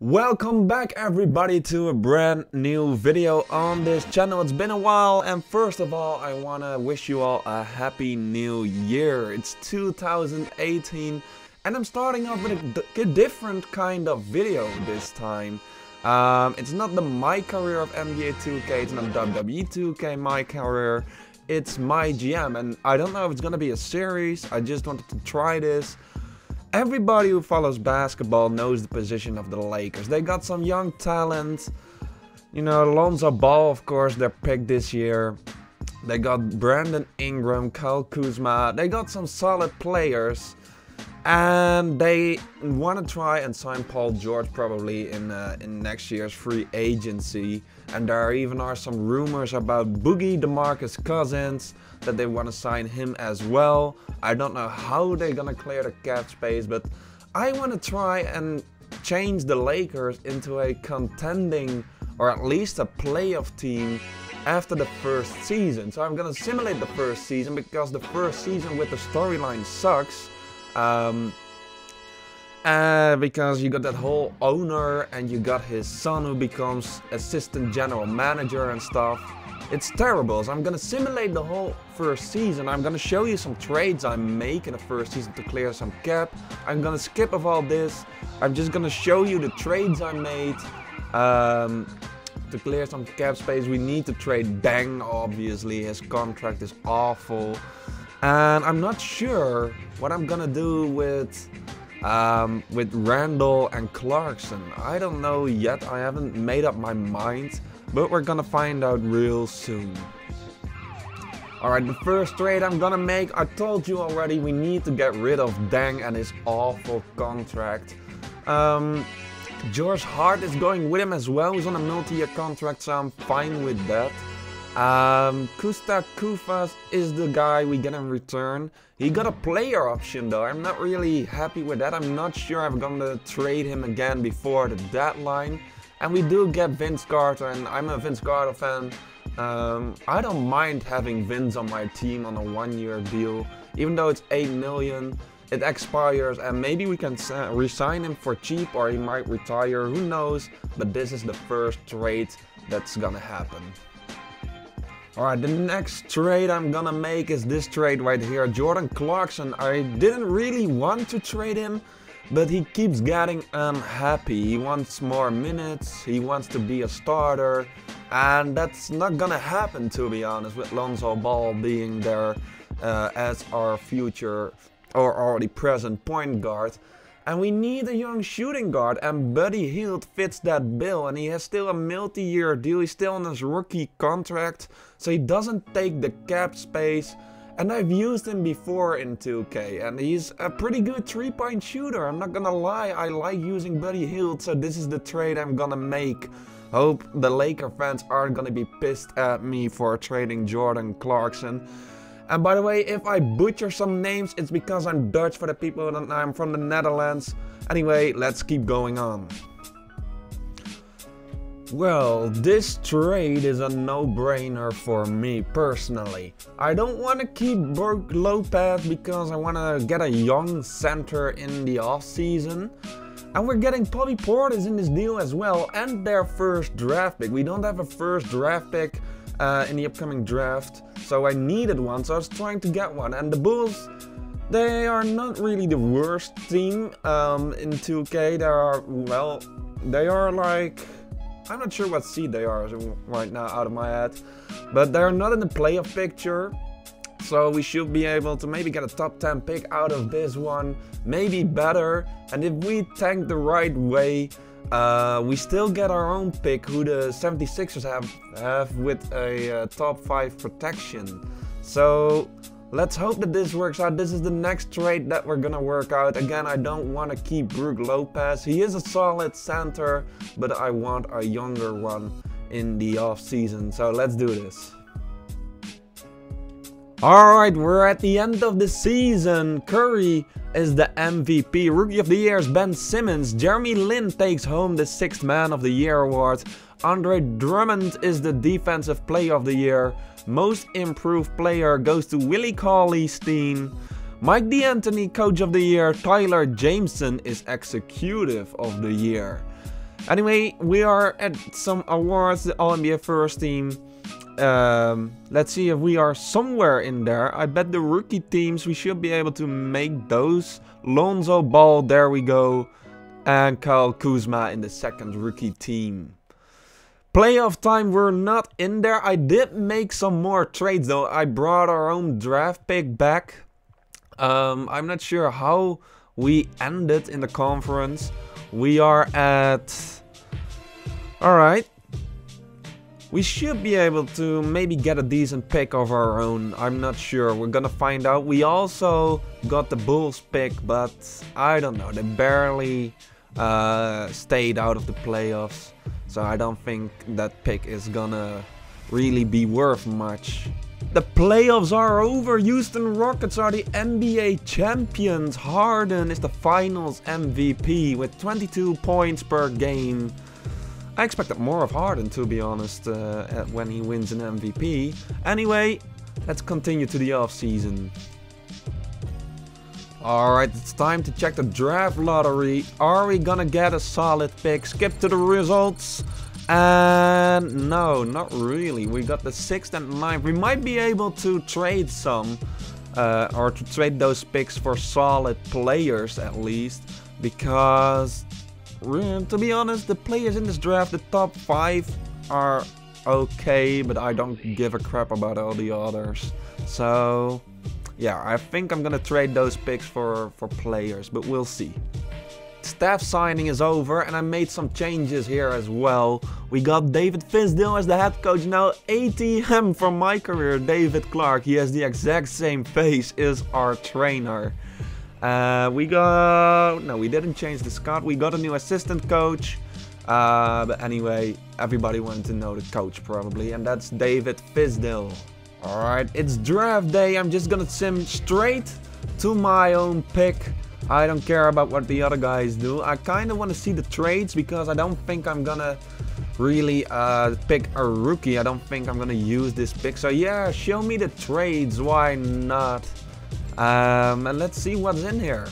Welcome back everybody to a brand new video on this channel. It's been a while, and first of all I wanna wish you all a happy new year. It's 2018 and I'm starting off with a different kind of video this time. It's not the My Career of NBA 2K, it's not WWE 2K My Career, it's MyGM, and I don't know if it's gonna be a series. I just wanted to try this. Everybody who follows basketball knows the position of the Lakers. They got some young talent. You know, Lonzo Ball, of course, their pick this year. They got Brandon Ingram, Kyle Kuzma. They got some solid players. And they want to try and sign Paul George probably in next year's free agency. And there even are some rumors about Boogie DeMarcus Cousins, that they want to sign him as well. I don't know how they're gonna clear the cap space, but I want to try and change the Lakers into a contending, or at least a playoff team after the first season. So I'm gonna simulate the first season, because the first season with the storyline sucks. Because you got that whole owner and you got his son who becomes assistant general manager and stuff. It's terrible. So I'm gonna simulate the whole first season. I'm gonna show you some trades I make in the first season to clear some cap. I'm gonna skip of all this. I'm just gonna show you the trades I made to clear some cap space. We need to trade Deng, obviously. His contract is awful. And I'm not sure what I'm gonna do with Randall and Clarkson. I don't know yet. I haven't made up my mind, but we're gonna find out real soon. Alright, the first trade I'm gonna make, I told you already, we need to get rid of Deng and his awful contract. George Hart is going with him as well. He's on a multi-year contract, so I'm fine with that. Kusta Kufas is the guy we get in return. He got a player option though. I'm not really happy with that. I'm not sure I'm gonna trade him again before the deadline. And we do get Vince Carter, and I'm a Vince Carter fan. I don't mind having Vince on my team on a one-year deal. Even though it's 8 million, it expires, and maybe we can re-sign him for cheap, or he might retire, who knows. But this is the first trade that's gonna happen. Alright, the next trade I'm gonna make is this trade right here. Jordan Clarkson. I didn't really want to trade him, but he keeps getting unhappy. He wants more minutes, he wants to be a starter, and that's not gonna happen, to be honest, with Lonzo Ball being there as our future or already present point guard. And we need a young shooting guard, and Buddy Hield fits that bill, and he has still a multi-year deal. He's still on his rookie contract, so he doesn't take the cap space. And I've used him before in 2K, and he's a pretty good three-point shooter. I'm not gonna lie, I like using Buddy Hield, so this is the trade I'm gonna make. Hope the Laker fans aren't gonna be pissed at me for trading Jordan Clarkson. And by the way, if I butcher some names, it's because I'm Dutch, for the people that I'm from the Netherlands. Anyway, let's keep going on. Well, this trade is a no-brainer for me personally. I don't want to keep Brook Lopez because I want to get a young center in the off-season. And we're getting Bobby Portis in this deal as well, and their first draft pick. We don't have a first draft pick in the upcoming draft, so I needed one, so I was trying to get one. And the Bulls, they are not really the worst team in 2K. They are like, I'm not sure what seed they are right now out of my head, but they're not in the playoff picture. So we should be able to maybe get a top 10 pick out of this one, maybe better. And if we tank the right way, we still get our own pick, who the 76ers have with a top 5 protection. So let's hope that this works out. This is the next trade that we're gonna work out. Again, I don't want to keep Brook Lopez. He is a solid center, but I want a younger one in the off season. So let's do this. Alright, we're at the end of the season. Curry is the MVP. Rookie of the Year is Ben Simmons. Jeremy Lin takes home the 6th Man of the Year award. Andre Drummond is the Defensive Player of the Year. Most Improved Player goes to Willie Cauley-Stein. Mike D'Antoni, Coach of the Year. Tyler Jameson is Executive of the Year. Anyway, we are at some awards, the All-NBA First Team. Let's see if we are somewhere in there. I bet the rookie teams, we should be able to make those. Lonzo Ball, there we go. And Kyle Kuzma in the second rookie team. Playoff time, we're not in there. I did make some more trades though. I brought our own draft pick back. I'm not sure how we ended in the conference. We are at... Alright. We should be able to maybe get a decent pick of our own. I'm not sure. We're gonna find out. We also got the Bulls pick, but I don't know. They barely stayed out of the playoffs. So I don't think that pick is gonna really be worth much. The playoffs are over. Houston Rockets are the NBA champions. Harden is the finals MVP with 22 points per game. I expected more of Harden, to be honest, when he wins an MVP. Anyway, let's continue to the offseason. Alright, it's time to check the draft lottery. Are we gonna get a solid pick? Skip to the results. And no, not really. We got the 6th and 9th. We might be able to trade some, or to trade those picks for solid players at least. Because... to be honest, the players in this draft, the top 5 are okay, but I don't give a crap about all the others. So, yeah, I think I'm gonna trade those picks for players, but we'll see. Staff signing is over, and I made some changes here as well. We got David Fisdale as the head coach now. ATM from my career, David Clark. He has the exact same face as our trainer. We didn't change the scout. We got a new assistant coach. But anyway, everybody wanted to know the coach probably, and that's David Fisdale. Alright, it's draft day. I'm just gonna sim straight to my own pick. I don't care about what the other guys do. I kind of want to see the trades because I don't think I'm gonna really pick a rookie. I don't think I'm gonna use this pick. So yeah, show me the trades. Why not? And let's see what's in here.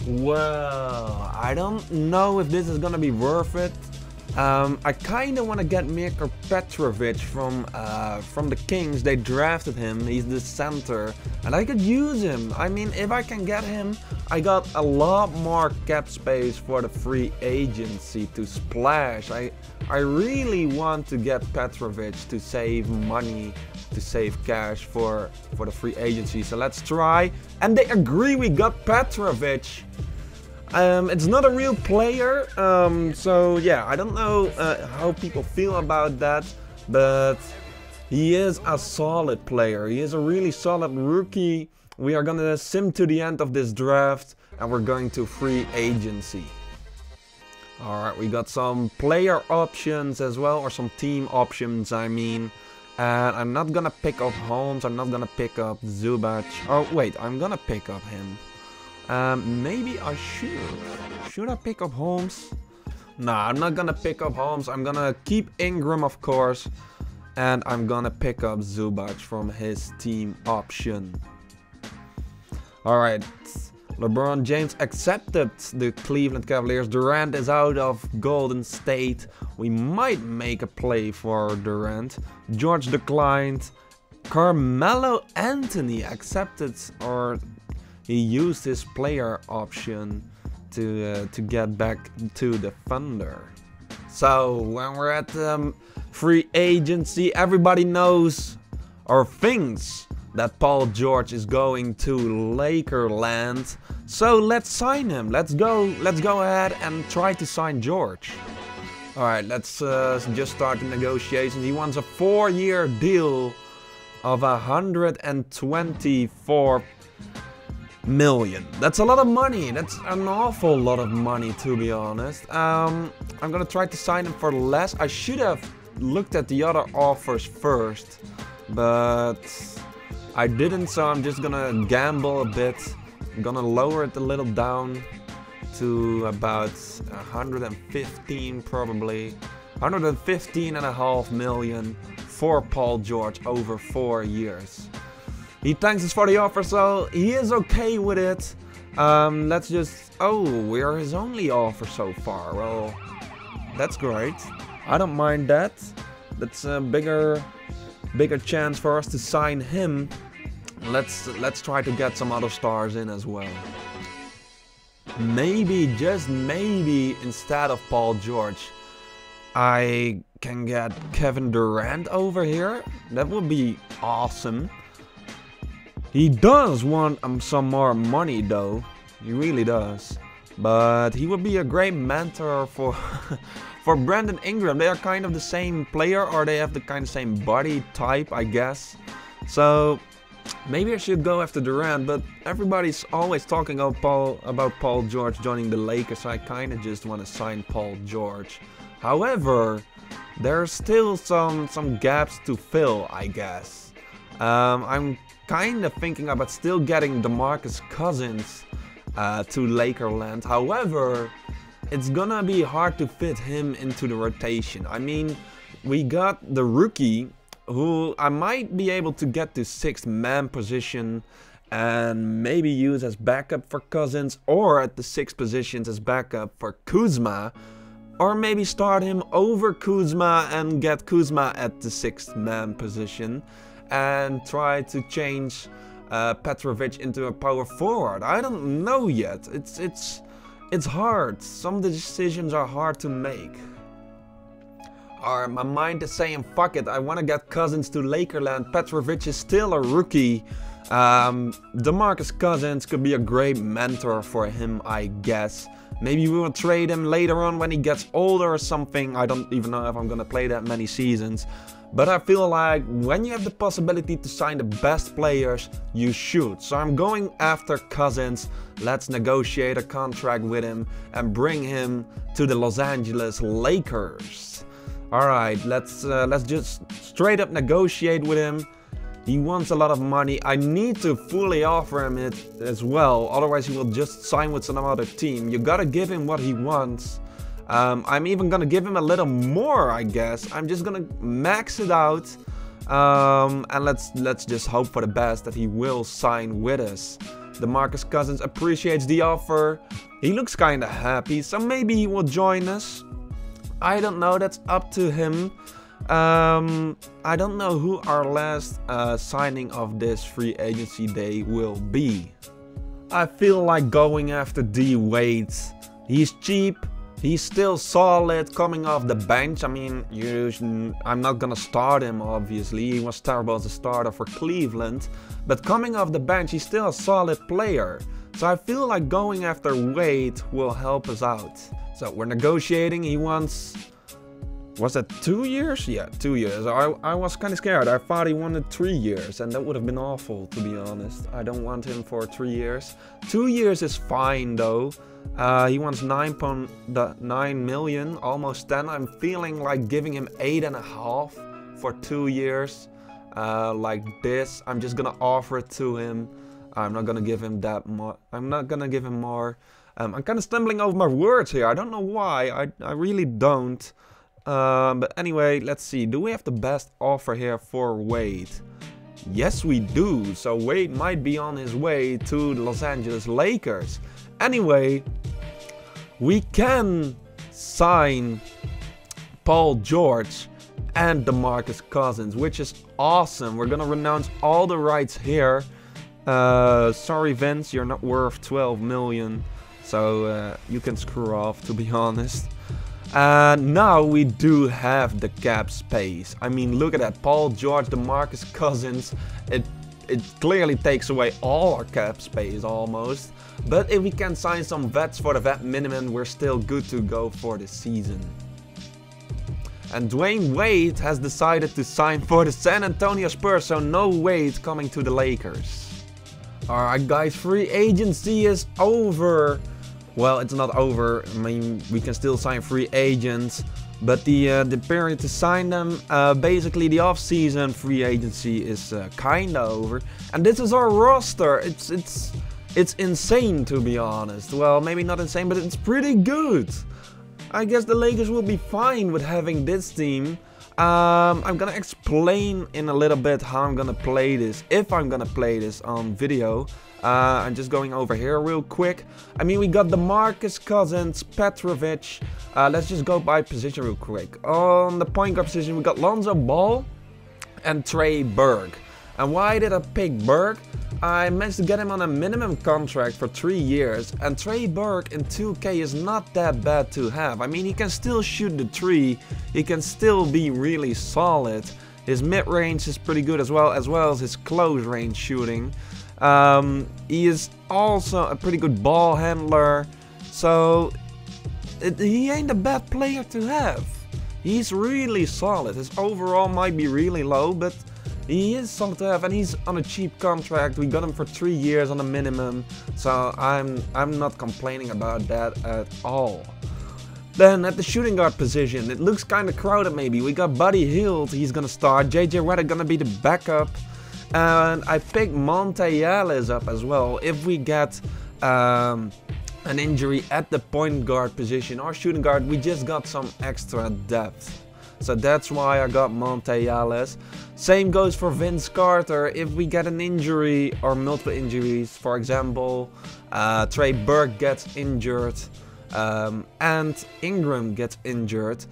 Well, I don't know if this is gonna be worth it. I kind of want to get Mirko Petrovic from the Kings. They drafted him. He's the center, and I could use him. I mean, if I can get him, I got a lot more cap space for the free agency to splash. I really want to get Petrovic to save money, to save cash for the free agency. So let's try. And they agree. We got Petrovic. It's not a real player, so yeah, I don't know how people feel about that, but he is a solid player. He is a really solid rookie. We are gonna sim to the end of this draft, and we're going to free agency. Alright, we got some player options as well, or some team options, I mean. And I'm not gonna pick up Holmes, I'm not gonna pick up Zubac. Oh wait, I'm gonna pick up him. Maybe I should. Should I pick up Holmes? Nah, I'm not gonna pick up Holmes. I'm gonna keep Ingram, of course. And I'm gonna pick up Zubac from his team option. Alright. LeBron James accepted the Cleveland Cavaliers. Durant is out of Golden State. We might make a play for Durant. George declined. Carmelo Anthony accepted, or he used his player option to get back to the Thunder. So when we're at free agency, everybody knows or thinks that Paul George is going to Lakerland. So let's sign him. Let's go ahead and try to sign George. Alright, let's just start the negotiations. He wants a 4-year deal of 124 million. That's a lot of money. That's an awful lot of money, to be honest. I'm gonna try to sign him for less. I should have looked at the other offers first, but I didn't, so I'm just gonna gamble a bit. I'm gonna lower it a little down to about 115 probably. 115.5 million for Paul George over 4 years. He thanks us for the offer, so he is okay with it. Let's just... Oh, we're his only offer so far. Well, that's great. I don't mind that. That's a bigger chance for us to sign him. Let's try to get some other stars in as well. Maybe, just maybe, instead of Paul George, I can get Kevin Durant over here. That would be awesome. He does want some more money though. He really does. But he would be a great mentor for for Brandon Ingram. They are kind of the same player, or they have the kind of same body type, I guess. So maybe I should go after Durant, but everybody's always talking about Paul George joining the Lakers, so I kind of just want to sign Paul George. However, there's still some gaps to fill, I guess. I'm kind of thinking about still getting DeMarcus Cousins to Lakerland. However, it's gonna be hard to fit him into the rotation. I mean, we got the rookie, who I might be able to get to 6th man position and maybe use as backup for Cousins, or at the 6th positions as backup for Kuzma, or maybe start him over Kuzma and get Kuzma at the 6th man position and try to change Petrovic into a power forward. I don't know yet. It's hard. Some of the decisions are hard to make. Or my mind is saying, fuck it, I want to get Cousins to Lakerland. Petrovic is still a rookie. DeMarcus Cousins could be a great mentor for him, I guess. Maybe we will trade him later on when he gets older or something. I don't even know if I'm gonna play that many seasons. But I feel like when you have the possibility to sign the best players, you should. So I'm going after Cousins. Let's negotiate a contract with him and bring him to the Los Angeles Lakers. Alright, let's just straight up negotiate with him. He wants a lot of money. I need to fully offer him it as well. Otherwise he will just sign with some other team. You gotta give him what he wants. I'm even gonna give him a little more, I guess. I'm just gonna max it out. And let's just hope for the best that he will sign with us. DeMarcus Cousins appreciates the offer. He looks kinda happy, so maybe he will join us. I don't know, that's up to him. I don't know who our last signing of this free agency day will be. I feel like going after D Wade. He's cheap, he's still solid coming off the bench. I mean, I'm not gonna start him obviously, he was terrible as a starter for Cleveland. But coming off the bench, he's still a solid player. So I feel like going after Wade will help us out. So we're negotiating, he wants... Was that 2 years? Yeah, 2 years. I was kind of scared. I thought he wanted 3 years, and that would have been awful, to be honest. I don't want him for 3 years. 2 years is fine, though. He wants 9.9 million, almost 10. I'm feeling like giving him 8.5 for 2 years. Like this. I'm just gonna offer it to him. I'm not gonna give him that much. I'm not gonna give him more. I'm kind of stumbling over my words here. I don't know why. I really don't. But anyway, let's see. Do we have the best offer here for Wade? Yes, we do. So Wade might be on his way to the Los Angeles Lakers. Anyway, we can sign Paul George and DeMarcus Cousins, which is awesome. We're gonna renounce all the rights here. Sorry, Vince, you're not worth 12 million. So you can screw off, to be honest. Now we do have the cap space. I mean, look at that. Paul George, DeMarcus Cousins. It clearly takes away all our cap space almost. But if we can sign some vets for the vet minimum, we're still good to go for the season. And Dwayne Wade has decided to sign for the San Antonio Spurs, so no Wade coming to the Lakers. Alright guys, free agency is over. Well, it's not over. I mean, we can still sign free agents, but the period to sign them, basically the off-season free agency is kinda over. And this is our roster. It's insane, to be honest. Well, maybe not insane, but it's pretty good. I guess the Lakers will be fine with having this team. I'm gonna explain in a little bit how I'm gonna play this, if I'm gonna play this on video. I'm just going over here real quick. I mean, we got DeMarcus Cousins, Petrovic. Let's just go by position real quick. On the point guard position, we got Lonzo Ball and Trey Burke. And why did I pick Burke? I managed to get him on a minimum contract for 3 years, and Trey Burke in 2K is not that bad to have. I mean, he can still shoot the three, he can still be really solid. His mid-range is pretty good as well as his close-range shooting. He is also a pretty good ball handler, so he ain't a bad player to have. He's really solid. His overall might be really low, but he is solid to have, and he's on a cheap contract. We got him for 3 years on a minimum, so I'm not complaining about that at all. Then at the shooting guard position, it looks kind of crowded maybe. We got Buddy Hield, he's gonna start. JJ Redick gonna be the backup. And I picked Monte Ellis up as well. If we get an injury at the point guard position or shooting guard, we just got some extra depth. So that's why I got Monte Ellis. Same goes for Vince Carter. If we get an injury or multiple injuries, for example, Trey Burke gets injured and Ingram gets injured,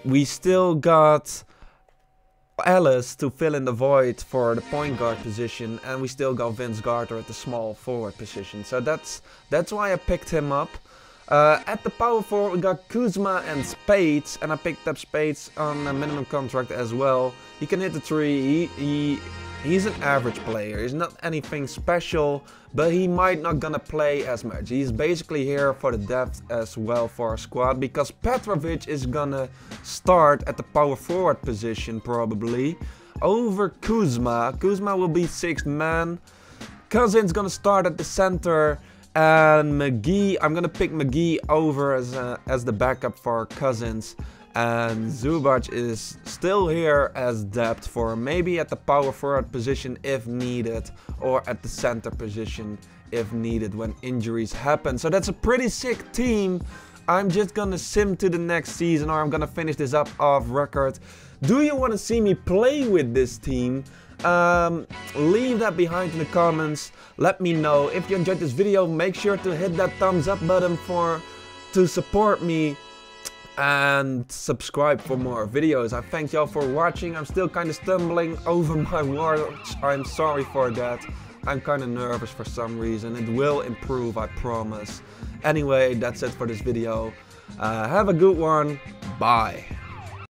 we still got Ellis to fill in the void for the point guard position, and we still got Vince Carter at the small forward position. So that's why I picked him up. At the power forward, we got Kuzma and Spades, and I picked up Spades on a minimum contract as well. He can hit the three. He's an average player. He's not anything special, but he might not gonna play as much. He's basically here for the depth as well for our squad, because Petrovic is gonna start at the power forward position probably over Kuzma. Kuzma will be 6th man. Cousins gonna start at the center, and McGee, I'm gonna pick McGee over as the backup for Cousins. And Zubac is still here as depth for maybe at the power forward position if needed, or at the center position if needed when injuries happen. So that's a pretty sick team. I'm just gonna sim to the next season, or I'm gonna finish this up off record. Do you want to see me play with this team? Leave that behind in the comments. Let me know. If you enjoyed this video, make sure to hit that thumbs up button to support me, and subscribe for more videos. I thank y'all for watching. I'm still kind of stumbling over my words. I'm sorry for that. I'm kind of nervous for some reason. It will improve, I promise. Anyway, that's it for this video. Have a good one. Bye.